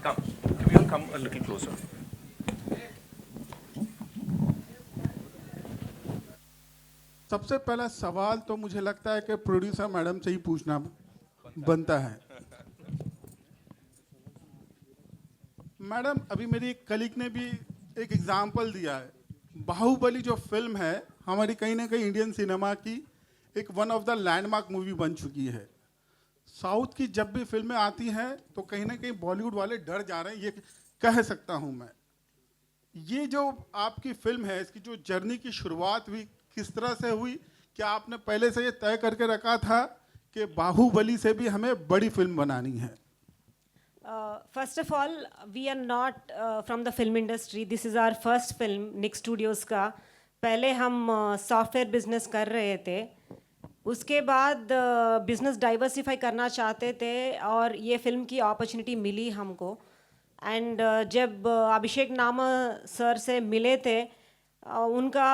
Come. Can you come a little closer? सबसे पहला सवाल तो मुझे लगता है कि प्रोड्यूसर मैडम से ही पूछना बनता है। मैडम, अभी मेरी एक कलीग ने भी एक एग्जाम्पल दिया है। बाहुबली जो फिल्म है हमारी कहीं ना कहीं इंडियन सिनेमा की एक one of the landmark movie बन चुकी है। साउथ की जब भी फिल्में आती हैं तो कहीं ना कहीं बॉलीवुड वाले डर जा रहे हैं, ये कह सकता हूं मैं। ये जो आपकी फिल्म है इसकी जो जर्नी की शुरुआत हुई किस तरह से हुई? क्या आपने पहले से ये तय करके रखा था कि बाहुबली से भी हमें बड़ी फिल्म बनानी है? First of all, we are not from the film industry. This is our first film, Nick Studios का. पहले हम सॉफ्टवेयर बिजनेस कर रहे थे, उसके बाद बिजनेस डाइवर्सिफाई करना चाहते थे और ये फिल्म की अपॉर्चुनिटी मिली हमको. एंड जब अभिषेक नामा सर से मिले थे, उनका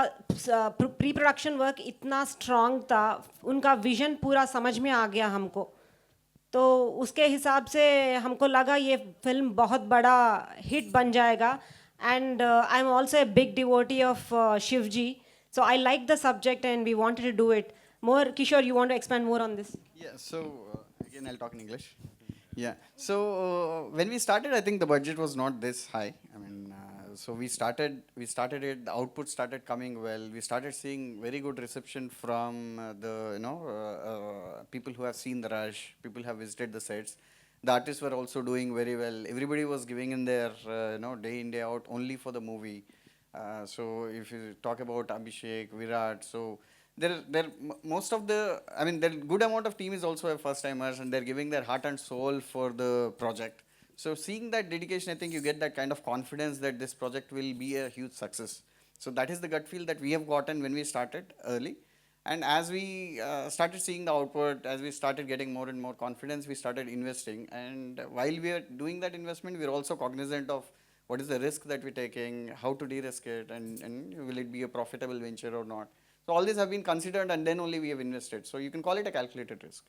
प्री प्रोडक्शन वर्क इतना स्ट्रांग था, उनका विजन पूरा समझ में आ गया हमको. तो उसके हिसाब से हमको लगा ये फिल्म बहुत बड़ा हिट बन जाएगा. And I am also a big devotee of Shiv ji, so I like the subject and we wanted to do it more. Kishore, you want to expand more on this? Yeah, so again, I'll talk in English. Yeah, so when we started, I think the budget was not this high. I mean, so we started it. The output started coming well. We started seeing very good reception from the people who have seen the rush. People have visited the sets. The artists were also doing very well. Everybody was giving in their day in day out only for the movie. So if you talk about Abhishek, Virat, so most of the, I mean, the good amount of team is also a first timers and they're giving their heart and soul for the project. So seeing that dedication, I think you get that kind of confidence that this project will be a huge success. So that is the gut feel that we have gotten when we started early. And as we started seeing the output, as we started getting more and more confidence, we started investing. And while we are doing that investment, we are also cognizant of what is the risk that we're taking, how to de-risk it, and will it be a profitable venture or not. So all these have been considered and then only we have invested. So you can call it a calculated risk.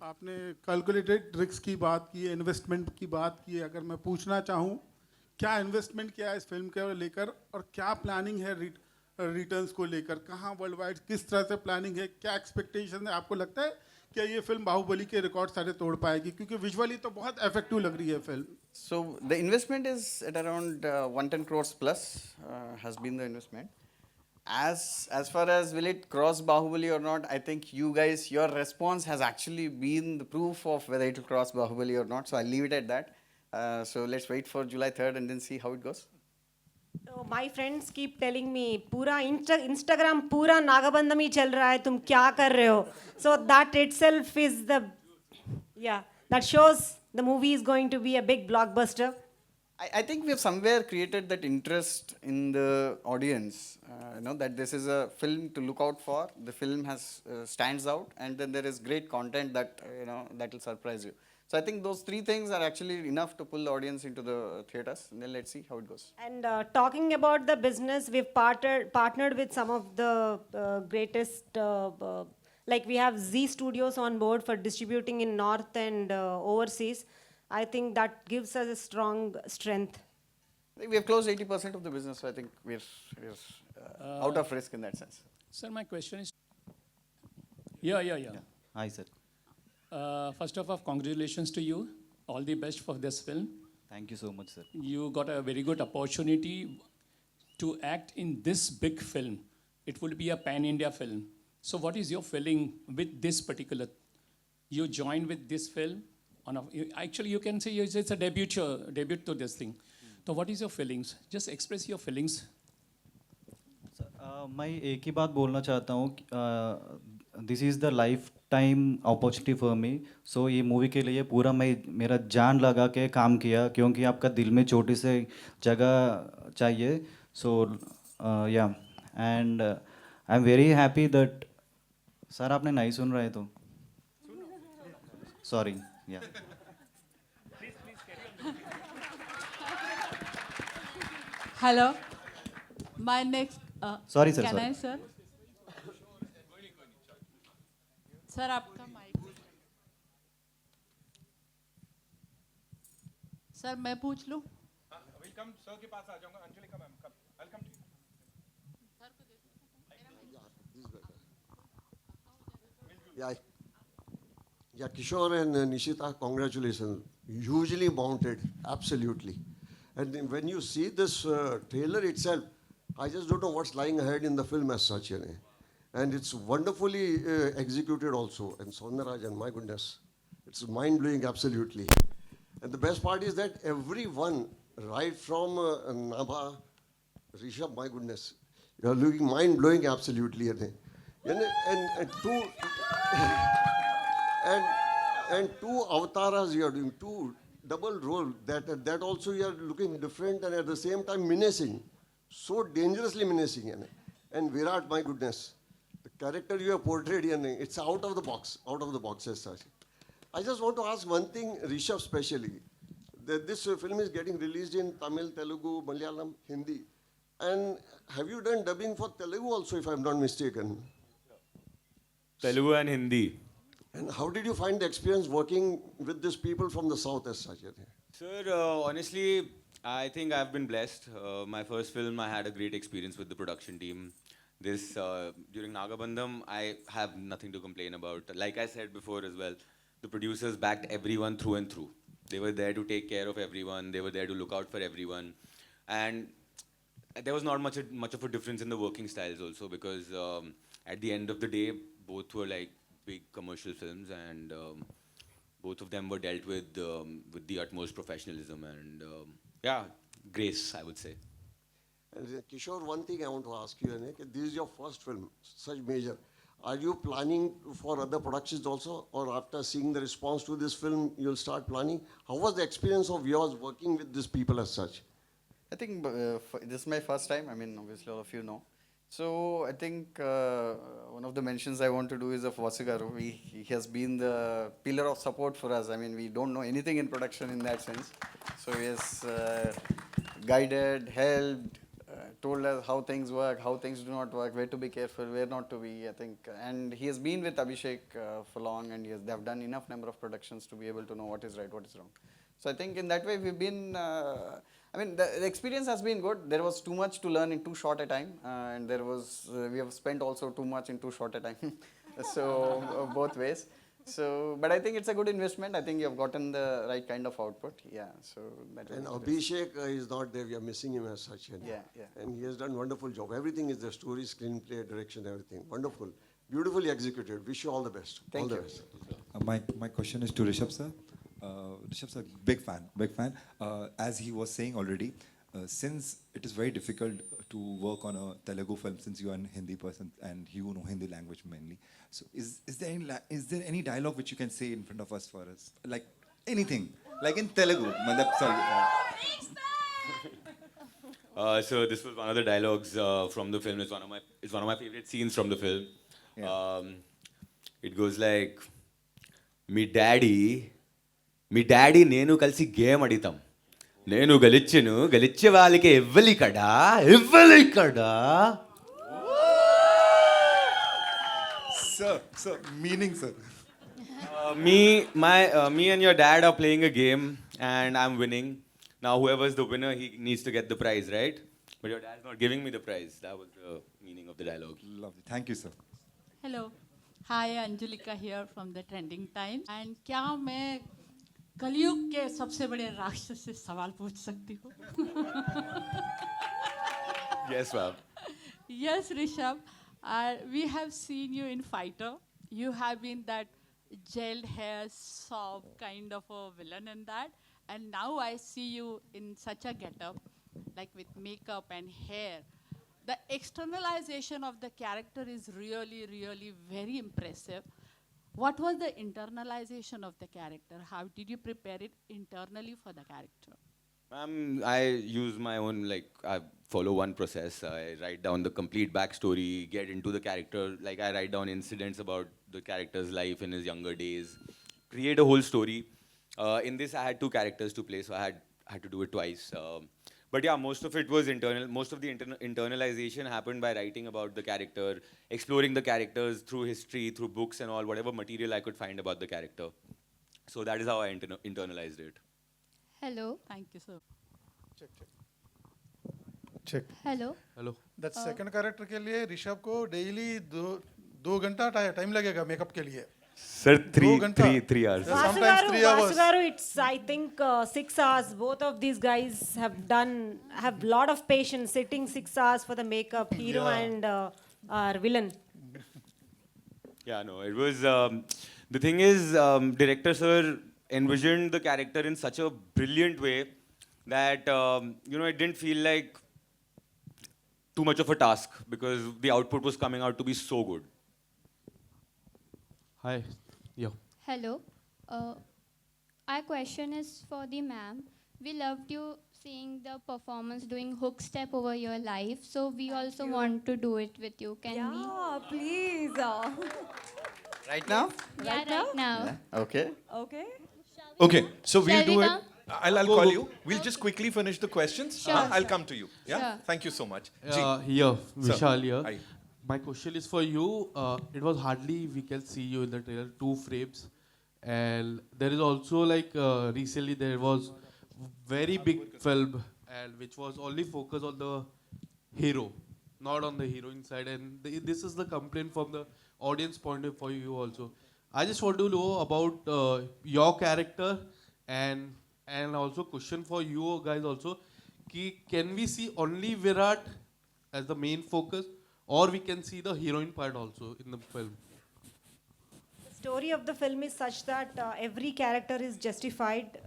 आपने calculated risk की बात की, investment की बात की. अगर मैं पूछना चाहूँ, क्या इन्वेस्टमेंट किया है इस फिल्म के लेकर और क्या प्लानिंग है रिटर्न्स को लेकर? कहाँ वर्ल्ड वाइड किस तरह से प्लानिंग है? क्या एक्सपेक्टेशन है? आपको लगता है कि ये फिल्म बाहुबली के रिकॉर्ड सारे तोड़ पाएगी? क्योंकि विजुअली तो बहुत इफेक्टिव लग रही है film. So the investment is at around 110 crores plus has been the investment. As far as will it cross Bahubali or not, I think you guys, your response has actually been the proof of whether it will cross Bahubali or not. So I'll leave it at that. So let's wait for July 3rd and then see how it goes. So my friends keep telling me, पूरा Instagram पूरा नागाबंदम ही चल रहा है, तुम क्या कर रहे हो? So that itself is the, yeah, that shows the movie is going to be a big blockbuster. I think we have somewhere created that interest in the audience, that this is a film to look out for. The film has stands out, and then there is great content that that will surprise you. So I think those three things are actually enough to pull the audience into the theaters. And then let's see how it goes. And talking about the business, we've partnered with some of the greatest, like we have Z Studios on board for distributing in North and overseas. I think that gives us a strong strength. I think we have closed 80% of the business, so I think we're out of risk in that sense. Sir, my question is, yeah. Hi, sir. First of all, congratulations to you. All the best for this film. Thank you so much, sir. You got a very good opportunity to act in this big film. It would be a pan-India film. So what is your feeling with this particular? You joined with this film. Actually, you can say it's a debut to this thing. So what is your feelings? Just express your feelings. मैं एक ही बात बोलना चाहता हूँ. This is the life time opportunity for me. So ये movie के लिए पूरा मैं मेरा जान लगा के काम किया, क्योंकि आपका दिल में छोटी से जगह चाहिए. सो या, and I am very happy that. Sir आपने नहीं सुन रहे तो सॉरी. या, Hello. My next. Sorry, sir, Can sorry. I, sir? Sir, आपका mic. सर मैं पूछ लूँ Welcome, sir के पास आ जाऊंगा. Anjulika ma'am, come. I'll come to you. Yeah, yeah, Kishore and Nishita, congratulations. Hugely mounted, absolutely. And then when you see this trailer itself, I just don't know what's lying ahead in the film as such. And it's wonderfully executed also. And Soundarajan, my goodness, it's mind-blowing, absolutely. And the best part is that everyone, right from Nabha, Rishabh, my goodness, you're looking mind-blowing, absolutely. And two, and two avatars you are doing, two double role. That also you are looking different and at the same time menacing, so dangerously menacing. And Virat, my goodness, the character you have portrayed, it's out of the box as such. I just want to ask one thing, Rishabh specially. This film is getting released in Tamil, Telugu, Malayalam, Hindi. And have you done dubbing for Telugu also, if I'm not mistaken? Telugu and Hindi. And how did you find the experience working with these people from the south as such? Sir, honestly, I think I've been blessed. My first film, I had a great experience with the production team. This, during Nagabandham, I have nothing to complain about. Like I said before as well, the producers backed everyone through and through. They were there to take care of everyone. They were there to look out for everyone. And there was not much of a difference in the working styles also, because at the end of the day, both were like big commercial films, and both of them were dealt with the utmost professionalism and grace, I would say. And Kishore, one thing I want to ask you, this is your first film, such major. Are you planning for other productions also, or after seeing the response to this film, you'll start planning? How was the experience of yours working with these people as such? I think this is my first time. I mean, obviously all of you know. So I think one of the mentions I want to do is of Vasugaru. He has been the pillar of support for us. I mean, we don't know anything in production in that sense. So he has guided, helped, told us how things work, how things do not work, where to be careful, where not to be, I think. And he has been with Abhishek for long, and they have done enough number of productions to be able to know what is right, what is wrong. So I think in that way we've been, I mean, the experience has been good. There was too much to learn in too short a time, and there was, we have spent also too much in too short a time. So both ways. So, but I think it's a good investment. I think you have gotten the right kind of output. Yeah. So that And was Abhishek is not there. We are missing him as such. Yeah, yeah. And he has done wonderful job. Everything is the story, screenplay, direction, everything. Wonderful. Beautifully executed. Wish you all the best. Thank all you. The best. My question is to Rishabh sir. Rishabh sir, big fan. As he was saying already, since it is very difficult to work on a Telugu film, since you are a Hindi person and you know Hindi language mainly, so is there any dialogue which you can say in front of us for us, like anything, like in Telugu? So this was one of the dialogues from the film. It's one of my favorite scenes from the film. Yeah. It goes like, me daddy నేను కలిసి game ఆడితాం. నేను గెలిచే వాళ్ళకి ఇవ్వలికడా. Sir, meaning, sir. Me and your dad are playing a game and I'm winning. Now whoever's the winner, he needs to get the prize, right? But your dad's not giving me the prize. That was the meaning of the dialogue. Lovely. Thank you, sir. Hello. Hi, Anjulika here from the Trending Times. And क्या मैं कलयुग के सबसे बड़े राक्षस से सवाल पूछ सकती हूँ? Yes, ma'am. Yes, Rishabh. We have seen you in Fighter. You have been that gelled hair, soft kind of a villain in that. And now I see you in such a getup, like with makeup and hair. The externalization of the character is really, really very impressive. What was the internalization of the character? How did you prepare it internally for the character? I use my own, I follow one process. I write down the complete backstory, get into the character. Like, I write down incidents about the character's life in his younger days, create a whole story. In this, I had 2 characters to play, so I had to do it twice. But yeah, most of it was internal. Most of the internalization happened by writing about the character, exploring the characters through history, through books and all, whatever material I could find about the character. So that is how I internalized it. Hello. Thank you, sir. check Hello. Hello that second character के लिए ऋषभ को daily दो घंटा time लगेगा makeup के लिए Sir, three hours. sometimes 3 hours. Vasugaru, it's I think 6 hours. Both of these guys have lot of patience sitting 6 hours for the makeup, hero and our villain. Yeah, no, it was. The thing is, director sir envisioned the character in such a brilliant way that it didn't feel like too much of a task because the output was coming out to be so good. Hi. Yo. Hello. Our question is for the ma'am. We loved you seeing the performance doing hook step over your life. So we also want to do it with you. Can we? Yeah, please. Right now? Yeah, right now. Yeah. Okay. Okay. Okay, so we'll Shall do we it. come? I'll call you. We'll just quickly finish the questions. Sure, I'll come to you. Yeah. Sure. Thank you so much. Here, Vishal here. Hi. My question is for you. It was hardly we can see you in the trailer, 2 frames, and there is also like recently there was very big film and which was only focused on the hero, not on the heroine side, and this is the complaint from the audience point of view also. I just want to know about your character and also question for you guys also. Can we see only Virat as the main focus, or we can see the heroine part also in the film? The story of the film is such that every character is justified.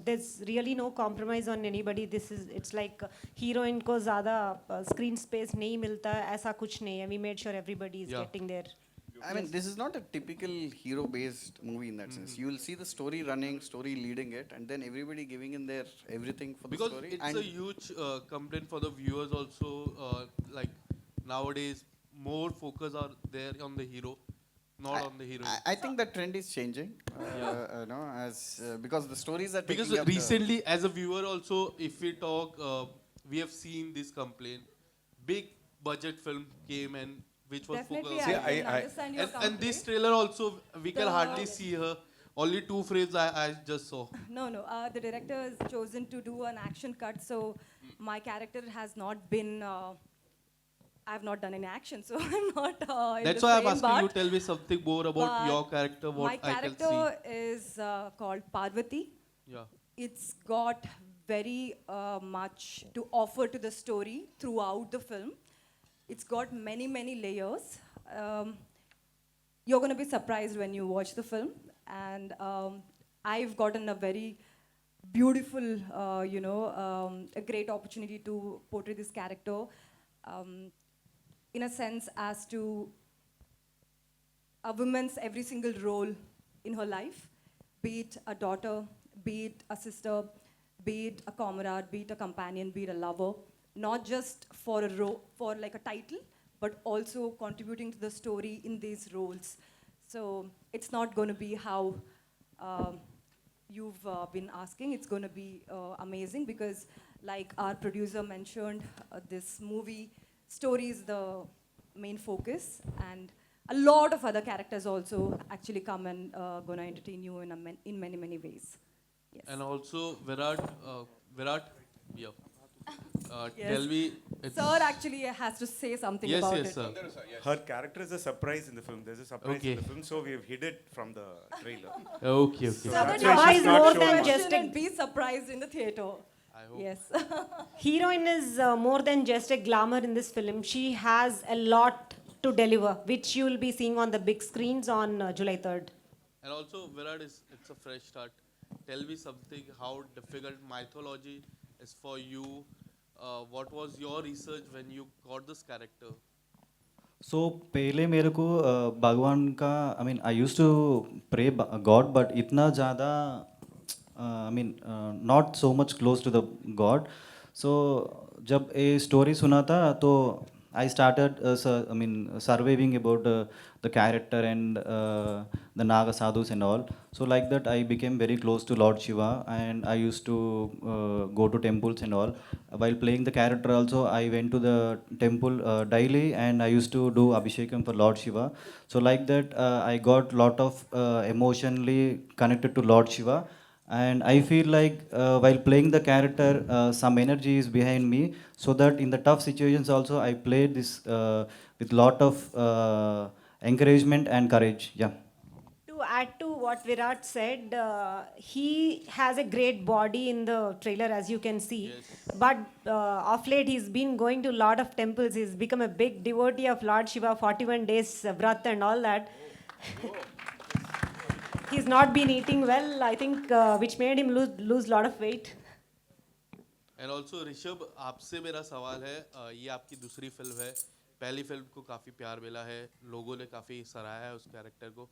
There's really no compromise on anybody. It's like heroine को ज़्यादा screen space नहीं मिलता, ऐसा कुछ नहीं है. We made sure everybody is getting there. I mean, this is not a typical hero-based movie in that sense. You will see the story running, story leading it, and then everybody giving in their everything for Because the story. it's a huge complaint for the viewers also. Like nowadays, more focus are there on the hero, not on the heroine. I think that trend is changing. Because the stories are Because taking up recently, as a viewer also, if we talk, we have seen this complaint. Big budget film came and which was Definitely, focused. I can understand your And this complaint. trailer also, we can The- hardly see her. Only 2 frames I just saw. No. The director has chosen to do an action cut, so my character has not been. I have not done any action, so I'm not. In That's the why I'm frame, asking you. but- Tell me something more about but your character. What my I can character see. is called Parvati. Yeah. It's got very much to offer to the story throughout the film. It's got many layers. You're going to be surprised when you watch the film. And I've gotten a very beautiful, a great opportunity to portray this character in a sense as to a woman's every single role in her life, be it a daughter, be it a sister, be it a comrade, be it a companion, be it a lover, not just for for like a title, but also contributing to the story in these roles. So it's not going to be how you've been asking. It's going to be amazing because, like our producer mentioned, this movie story is the main focus, and a lot of other characters also actually come and going to entertain you in many ways. Yes. And also Virat, yeah. Yes. Tell me. It's Sir actually has to say something about yes, it. sir. Her character is a surprise in the film. There's a surprise Okay. in the film, so we have hid it from the trailer. Okay. So that's that why you she's guys not more shown than much. just and be surprised in the theater. I hope. Yes. Heroine is more than just a glamour in this film. She has a lot to deliver, which you will be seeing on the big screens on July 3rd. And also Virat it's a fresh start. Tell me something. How difficult mythology is for you? What was your research when you got this character? सो पहले मेरे को भगवान का I mean I use to pray God but इतना ज़्यादा I mean not so much close to the God so जब ये story सुना था तो I started, surveying about the character and the Naga sadhus and all. So like that, I became very close to Lord Shiva, and I used to go to temples and all. While playing the character also, I went to the temple daily, and I used to do Abhishekam for Lord Shiva. So like that, I got lot of emotionally connected to Lord Shiva. and I feel like while playing the character, some energy is behind me, so that in the tough situations also I played this with lot of encouragement and courage. Yeah. To add to what Virat said, he has a great body in the trailer, as you can see. But of late, he's been going to a lot of temples. He's become a big devotee of Lord Shiva, 41 days vrat and all that. He's not been eating well, I think, which made him lose lot of weight. And also Rishabh, आपसे मेरा सवाल है, ये आपकी दूसरी film है, पहली film को काफ़ी प्यार मिला है, लोगों ने काफ़ी सराहा है उस कैरेक्टर को,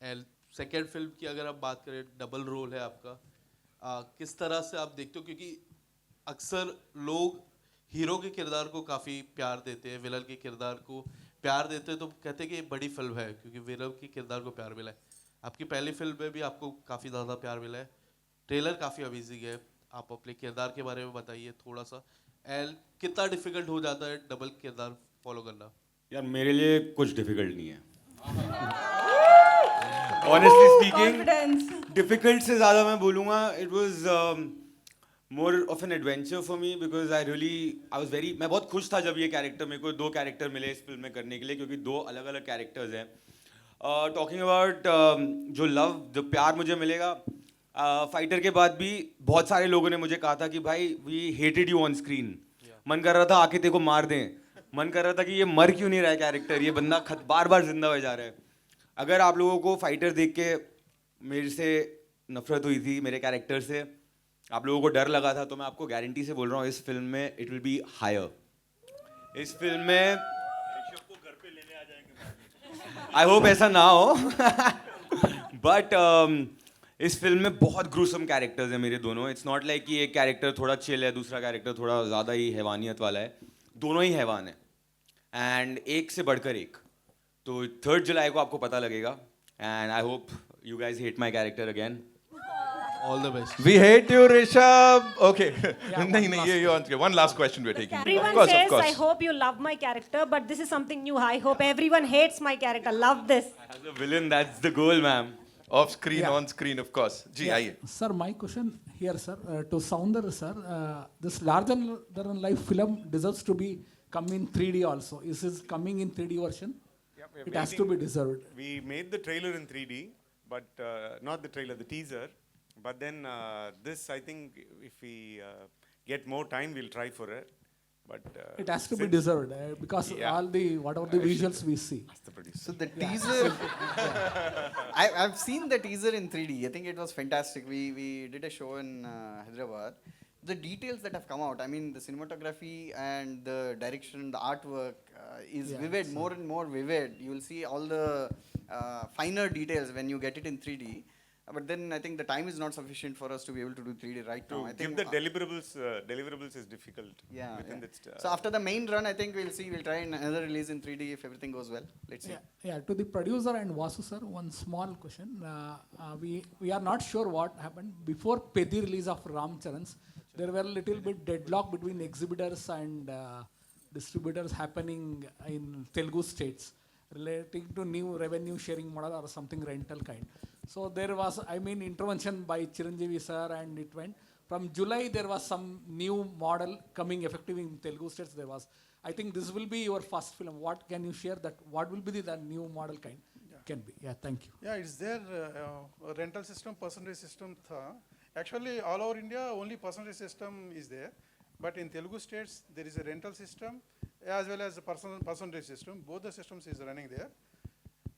एंड सेकेंड फिल्म की अगर आप बात करें, डबल रोल है आपका, किस तरह से आप देखते हो? क्योंकि अक्सर लोग हीरो के किरदार को काफ़ी प्यार देते हैं, विलन के किरदार को प्यार देते हैं, तो कहते हैं कि ये बड़ी फिल्म है क्योंकि विलन के किरदार को प्यार मिला है। आपकी पहली फिल्म में भी आपको काफ़ी ज़्यादा प्यार मिला है, ट्रेलर काफ़ी अमेजिंग है, आप अपने किरदार के बारे में बताइए थोड़ा सा, एंड कितना डिफिकल्ट हो जाता है डबल किरदार फॉलो करना? यार मेरे लिए कुछ डिफिकल्ट नहीं है। Honestly speaking, difficult से ज़्यादा मैं बोलूँगा, it was more of an adventure for me because I was very, मैं बहुत खुश था जब ये कैरेक्टर, मेरे को 2 कैरेक्टर मिले इस फिल्म में करने के लिए, क्योंकि 2 अलग अलग कैरेक्टर्स हैं। टॉकिंग अबाउट जो लव, जो प्यार मुझे मिलेगा, फाइटर के बाद भी बहुत सारे लोगों ने मुझे कहा था कि भाई we hated you on screen, मन कर रहा था आके तेरे को मार दें, मन कर रहा था कि ये मर क्यों नहीं रहा है कैरेक्टर, ये बंदा बार बार जिंदा हो जा रहा है। अगर आप लोगों को फाइटर देख के मेरे से नफरत हुई थी, मेरे कैरेक्टर से आप लोगों को डर लगा था, तो मैं आपको गारंटी से बोल रहा हूँ इस फिल्म में इट विल बी हायर। इस फिल्म में आई होप ऐसा ना हो बट इस फिल्म में बहुत ग्रूसम कैरेक्टर्स हैं मेरे दोनों। इट्स नॉट लाइक कि एक कैरेक्टर थोड़ा चिल है, दूसरा कैरेक्टर थोड़ा ज़्यादा ही हैवानियत वाला है, दोनों ही हैवान है, एंड एक से बढ़कर एक। तो 3 जुलाई को आपको पता लगेगा, and I hope you guys hate my character again. All the best. We hate you, Rishabh. Okay. नहीं, ये answer. One last question we're taking. Everyone Of says, course. I hope you love my character, but this is something new. I hope everyone hates my character. Love this. As a villain, that's the goal, ma'am. Off screen, on screen, of course. जी आइए। Sir, my question here, sir, to Sounder, sir, this larger than life film deserves to be come in 3D also. Is this coming in 3D version? Yeah, It has to be deserved. We made the trailer in 3D, but not the trailer, the teaser. But then this, I think, if we get more time, we'll try for it. But It has to be deserved because all the whatever the visuals we see. So the teaser, I've seen the teaser in 3D. I think it was fantastic. We did a show in Hyderabad. The details that have come out, I mean, the cinematography and the direction, the artwork is vivid, more and more vivid. You will see all the finer details when you get it in 3D. But then I think the time is not sufficient for us to be able to do 3D right now. I think give the deliverables is difficult. Yeah. Within yeah. that, So after the main run, I think we'll try another release in 3D if everything goes well. Let's see. Yeah, to the producer and Vasu sir, one small question. We are not sure what happened before Pedi release of Ram Charan's. There were a little bit deadlock between exhibitors and distributors happening in Telugu states relating to new revenue sharing model or something rental kind. So there was, I mean, intervention by Chiranjeevi sir, and it went. From July, there was some new model coming effective in Telugu states. There was, I think this will be your first film. What can you share that? What will be the new model kind? Can be. Yeah, thank you. Yeah, it's there. Rental system, percentage system. Actually, all over India, only percentage system is there. But in Telugu states, there is a rental system as well as a percentage system. Both the systems is running there.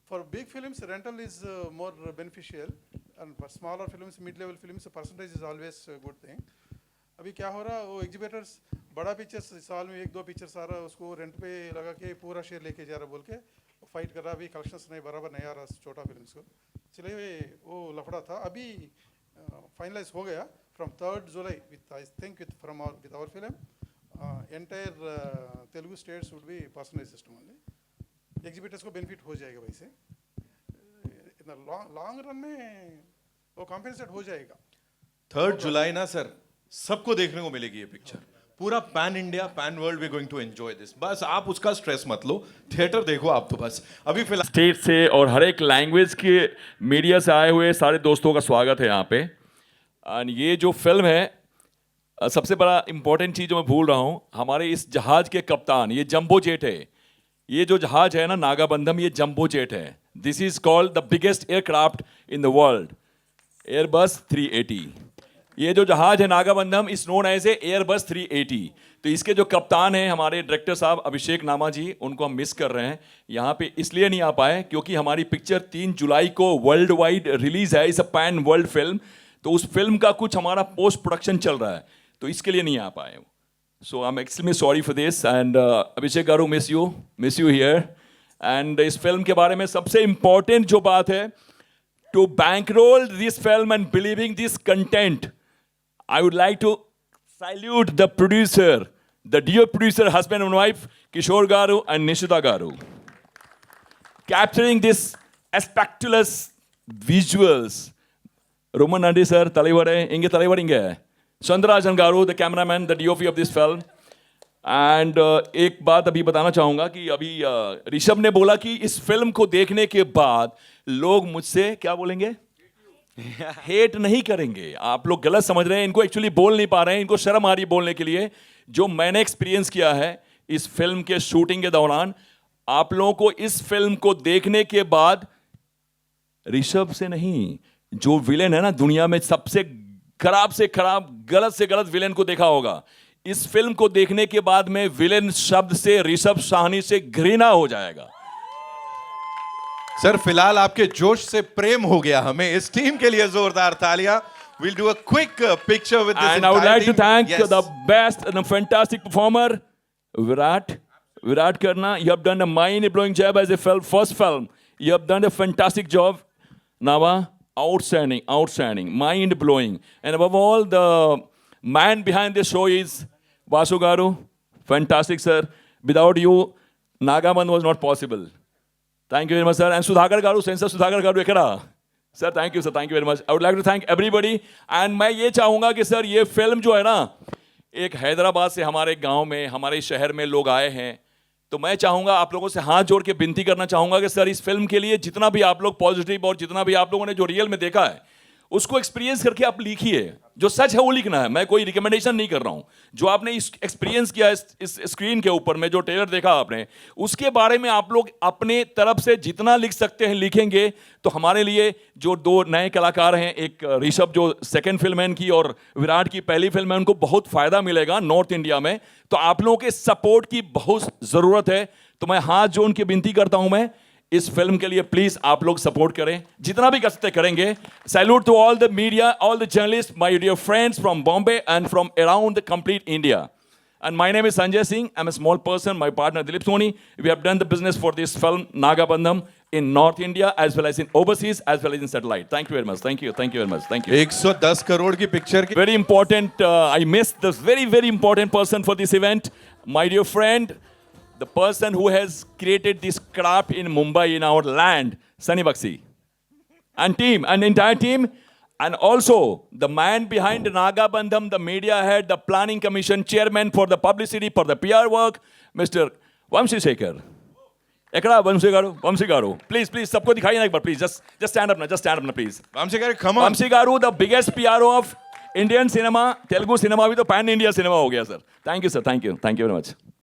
For big films, rental is more beneficial, and for smaller films, mid-level films, percentage is always a good thing. अभी क्या हो रहा, वो exhibitors बड़ा pictures साल में 1-2 pictures आ रहा, उसको रेंट पे लगा के पूरा शेयर लेके जा रहा बोल के फाइट कर रहा, अभी कलेक्शंस नहीं बराबर नहीं आ रहा छोटा फिल्म्स को, चलिए वो लफड़ा था। अभी फाइनलाइज हो गया from 3rd July with I think with our film entire Telugu states would be percentage system only. Exhibitors को बेनिफिट हो जाएगा, वैसे इतना लॉन्ग रन में वो कॉम्पेंसेट हो जाएगा। 3rd July ना सर, सबको देखने को मिलेगी ये पिक्चर, पूरा pan India pan world we going to enjoy this. बस आप उसका स्ट्रेस मत लो, थिएटर देखो आप तो बस। अभी फिलहाल स्टेट से और हर एक लैंग्वेज के मीडिया से आए हुए सारे दोस्तों का स्वागत है यहाँ पे। एंड ये जो फिल्म है सबसे बड़ा इंपॉर्टेंट चीज़ जो मैं भूल रहा हूँ, हमारे इस जहाज के कप्तान, ये जंबो जेट है, ये जो जहाज है ना नागाबंधम, ये जंबो जेट है. This is called the biggest aircraft in the world, Airbus 380. ये जो जहाज है Nagabandham is known as a Airbus 380. तो इसके जो कप्तान हैं हमारे डायरेक्टर साहब अभिषेक नामा जी, उनको हम मिस कर रहे हैं. यहाँ पे इसलिए नहीं आ पाए क्योंकि हमारी पिक्चर 3 जुलाई को वर्ल्ड वाइड रिलीज है. इस अ पैन वर्ल्ड फिल्म, तो उस फिल्म का कुछ हमारा पोस्ट प्रोडक्शन चल रहा है, तो इसके लिए नहीं आ पाए. So I'm extremely sorry for this, and Abhishek Garu, miss you here. And इस फिल्म के बारे में सबसे important जो बात है, to bankroll this film and believing this content, I would like to salute the producer, the dear producer, husband and wife, Kishore Garu and Nishita Garu, capturing this spectacular visuals. Roman Nandi sir, Talaivar inge. Chandarajan Garu, the cameraman, the DOP of this film. And एक बात अभी बताना चाहूँगा कि अभी ऋषभ ने बोला कि इस फिल्म को देखने के बाद लोग मुझसे क्या बोलेंगे, हेट नहीं करेंगे. आप लोग गलत समझ रहे हैं, इनको एक्चुअली बोल नहीं पा रहे हैं, इनको शर्म आ रही बोलने के लिए. जो मैंने एक्सपीरियंस किया है इस फिल्म के शूटिंग के दौरान, आप लोगों को इस फिल्म को देखने के बाद ऋषभ से नहीं, जो विलेन है ना दुनिया में सबसे खराब से खराब, गलत से गलत विलेन को देखा होगा, इस फिल्म को देखने के बाद में विलेन शब्द से ऋषभ साहनी से घृणा हो जाएगा. सर फिलहाल आपके जोश से प्रेम हो गया हमें. इस टीम के लिए जोरदार तालियां. We'll do a quick picture with this. And I would like to thank Yes. the best and a fantastic performer, Virat Karna. You have done a mind-blowing job as a first film. You have done a fantastic job, Nava. Outstanding, mind-blowing. And above all, the man behind this show is Vasu Garu. Fantastic, sir. Without you, Nagaman was not possible. Thank you very much, sir. And Sudhakar Garu, Sensor Sudhakar Garu ekara. Sir, thank you, sir. Thank you very much. I would like to thank everybody. And मैं ये चाहूँगा कि sir ये film जो है ना, एक हैदराबाद से हमारे गांव में, हमारे शहर में लोग आए हैं, तो मैं चाहूँगा आप लोगों से हाथ जोड़ के विनती करना चाहूँगा कि सर इस फिल्म के लिए जितना भी आप लोग पॉजिटिव और जितना भी आप लोगों ने जो रियल में देखा है उसको एक्सपीरियंस करके आप लिखिए. जो सच है वो लिखना है. मैं कोई रिकमेंडेशन नहीं कर रहा हूँ. जो आपने इस एक्सपीरियंस किया इस स्क्रीन के ऊपर में, जो ट्रेलर देखा आपने, उसके बारे में आप लोग अपने तरफ से जितना लिख सकते हैं लिखेंगे. तो हमारे लिए जो 2 नए कलाकार हैं, एक ऋषभ जो सेकंड फिल्म है इनकी और विराट की पहली फिल्म है, उनको बहुत फ़ायदा मिलेगा नॉर्थ इंडिया में. तो आप लोगों के सपोर्ट की बहुत ज़रूरत है. तो मैं हाथ जोड़ के विनती करता हूँ, मैं इस फिल्म के लिए प्लीज आप लोग सपोर्ट करें, जितना भी कर सकते करेंगे. Salute to all the media, all the journalist, my dear friends from Bombay and from around the complete India. And my name is Sanjay Singh. I'm a small person. My partner Dilip Soni. We have done the business for this film Nagabandham in North India as well as in overseas as well as in satellite. Thank you very much. Thank you. Thank you very much. Thank you. 110 crore की picture की. Very important. I missed this very important person for this event. My dear friend, the person who has created this craft in Mumbai, in our land, Sunny Bakshi, and team, and entire team, and also the man behind Nagabandham, the media head, the planning commission chairman for the publicity, for the PR work, Mr. Vamshi Shekhar. Ekra Vamshi Garu. Please, सबको दिखाइए ना एक बार, please. Just stand up na, please. Vamshi Garu, come on. Vamshi Garu, the biggest PRO of Indian cinema, Telugu cinema भी तो pan India cinema हो गया sir. Thank you sir, thank you very much.